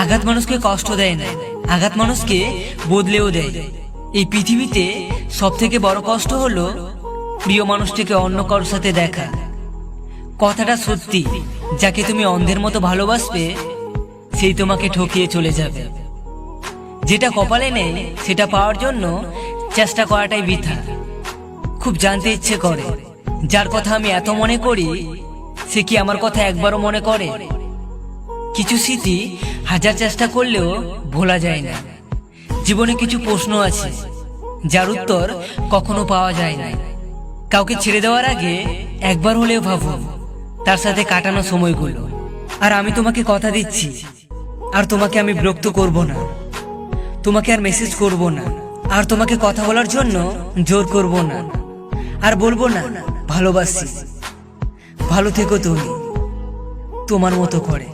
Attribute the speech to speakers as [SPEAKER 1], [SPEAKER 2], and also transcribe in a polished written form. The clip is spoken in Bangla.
[SPEAKER 1] আঘাত মানুষকে কষ্ট দেয় না, আঘাত মানুষকে বদলেও দেয়। এই পৃথিবীতে সব থেকে বড় কষ্ট হলো প্রিয় মানুষটিকে অন্য কারোর সাথে দেখা। কথাটা সত্যি, যাকে তুমি অন্ধের মতো ভালোবাসবে সেই তোমাকে ঠকিয়ে চলে যাবে। যেটা কপালে নেই সেটা পাওয়ার জন্য চেষ্টা করাটাই বৃথা। খুব জানতে ইচ্ছে করে, যার কথা আমি এত মনে করি সে কি আমার কথা একবারও মনে করে? কিছু স্মৃতি হাজার চেষ্টা করলেও ভোলা যায় না। জীবনে কিছু প্রশ্ন আছে যার উত্তর কখনো পাওয়া যায় না। কাউকে ছেড়ে দেওয়ার আগে একবার হলেও ভাবুন তার সাথে কাটানো সময়গুলো। আর আমি তোমাকে কথা দিচ্ছি, আর তোমাকে আমি বিরক্ত করব না, তোমাকে আর মেসেজ করব না, আর তোমাকে কথা বলার জন্য জোর করব না, আর বলবো না ভালোবাসি। ভালো থেকো তুমি, তোমার মতো করে।